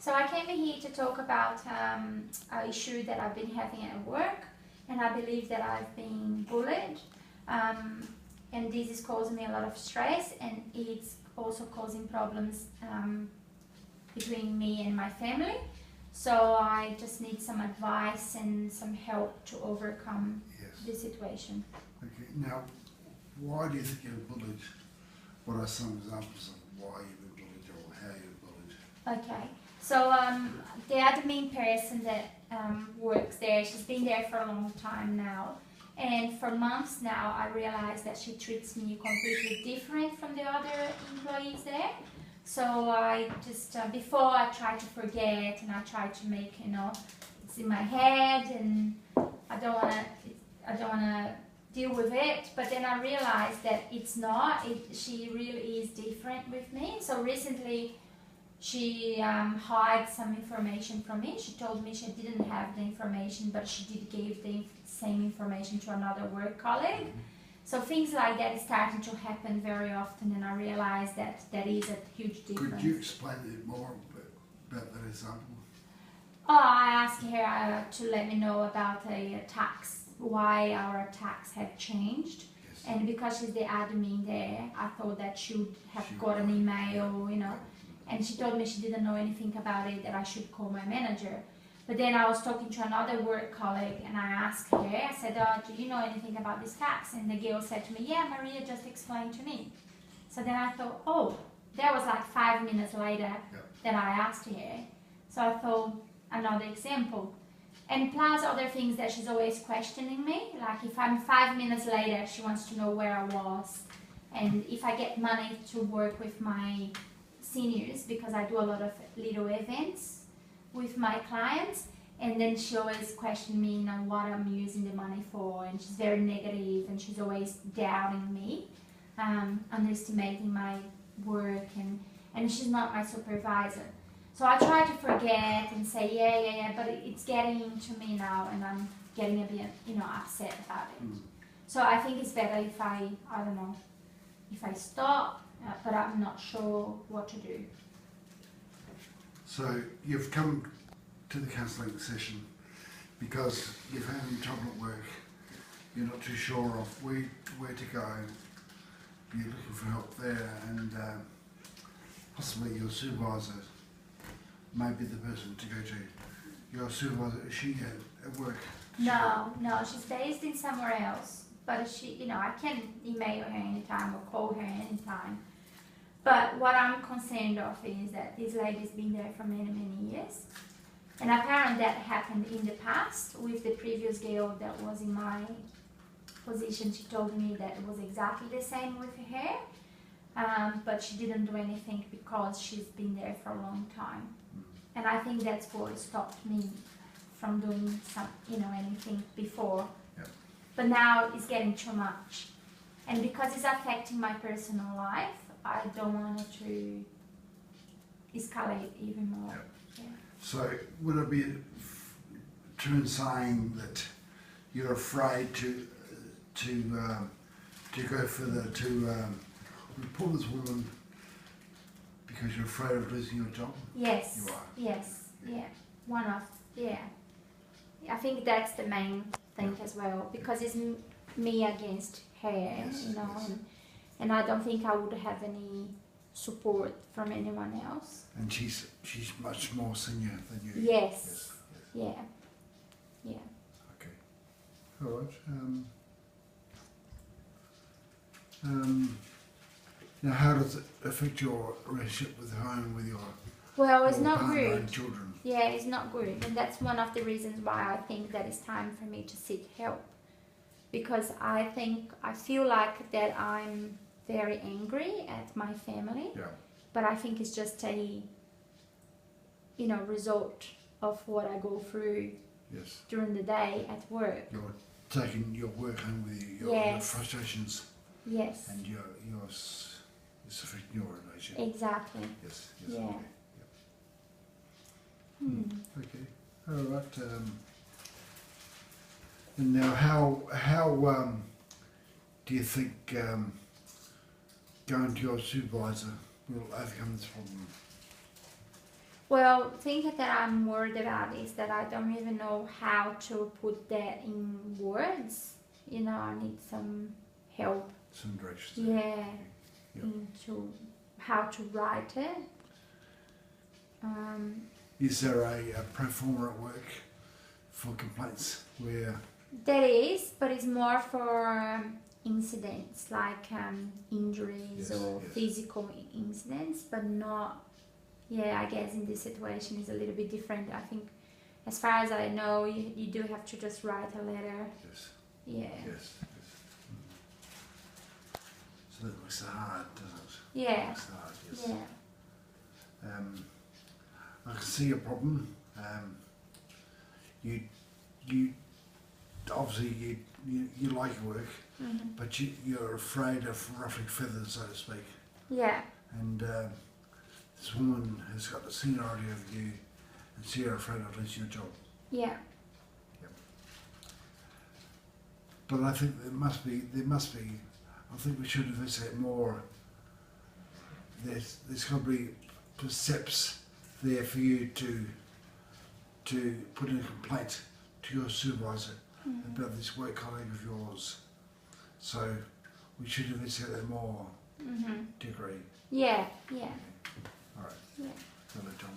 So I came here to talk about an issue that I've been having at work, and I believe that I've been bullied, and this is causing me a lot of stress, and it's also causing problems between me and my family. So I just need some advice and some help to overcome the situation. Okay, now, why do you think you're bullied? What are some examples of why you've been bullied or how you're bullied? Okay, so the admin person that works there, she's been there for a long time now, and for months now I realized that she treats me completely different from the other employees there. So I just, before I try to forget and I try to make, it's in my head and I don't want to deal with it, but then I realized that it's not, she really is different with me. So recently she hid some information from me. She told me she didn't have the information, but she did give the same information to another work colleague. So things like that is starting to happen very often, and I realize that that is a huge difference. Could you explain a bit more about that example? Oh, I asked her to let me know about a tax, why our tax had changed. Yes. And because she's the admin there, I thought that she would have got an email, and she told me she didn't know anything about it, that I should call my manager. But then I was talking to another work colleague and I asked her, I said, do you know anything about this tax? And the girl said to me, yeah, Maria just explained to me. So then I thought, oh, that was like 5 minutes later that I asked her. So I thought, another example. And plus other things that she's always questioning me, like if I'm 5 minutes later, she wants to know where I was. And if I get money to work with my seniors, because I do a lot of little events with my clients, and then she always questions me what I'm using the money for, and she's very negative and she's always doubting me, underestimating my work, and she's not my supervisor. So I try to forget and say yeah, but it's getting to me now and I'm getting a bit upset about it. So I think it's better if I don't know, if I stop, but I'm not sure what to do. So you've come to the counselling session because you've had trouble at work, you're not too sure of where to go, you're looking for help there, and possibly your supervisor may be the person to go to. Your supervisor, is she at work? No, she's based in somewhere else, but she, I can email her anytime or call her anytime. But what I'm concerned of is that this lady's been there for many, many years. And apparently that happened in the past with the previous girl that was in my position. She told me that it was exactly the same with her, but she didn't do anything because she's been there for a long time. And I think that's what stopped me from doing anything before. Yep. But now it's getting too much. And because it's affecting my personal life, I don't want it to escalate even more. Yep. Yeah. So would it be true in saying that you're afraid to go further, to report this woman because you're afraid of losing your job? Yes. You are? Yes. Yeah. I think that's the main thing as well, because it's me against her, Yes. and I don't think I would have any support from anyone else. And she's much more senior than you. Yes. Yeah. Okay. All right. Now, how does it affect your relationship with home, with your It's not partner good. and children? Yeah, it's not good, and that's one of the reasons why I think that it's time for me to seek help, because I feel like that I'm very angry at my family. Yeah. But I think it's just a result of what I go through Yes. during the day at work. You're taking your work home with you, your Yes. frustrations, Yes. and it's affecting your relationship. Exactly. Yes. Yeah. Okay. Okay. All right. And now, how do you think going to your supervisor will overcome this problem? Well, the thing that I'm worried about is that I don't even know how to put that in words. You know, I need some help. Some directions. Yeah, Yep. into how to write it. Is there a pro forma at work for complaints where? There is, but it's more for incidents like injuries Yes, or yes. physical incidents, but not. Yeah, I guess in this situation is a little bit different. I think, as far as I know, you do have to just write a letter. Yes. Yeah. Yes. So that makes it hard, doesn't it? Yeah. Makes it hard, yes. Yeah. I can see your problem. You obviously you like your work, Mm-hmm. but you're afraid of ruffling feathers, so to speak. Yeah. And this woman has got the seniority of you, and so you're afraid of losing your job. Yeah. But I think there must be. I think we should investigate more. There's got to be steps there for you to put in a complaint to your supervisor about this work colleague of yours. So we should investigate that more. Mm-hmm. Do you agree? Yeah. Yeah. All right. Yeah. Lovely, Tom.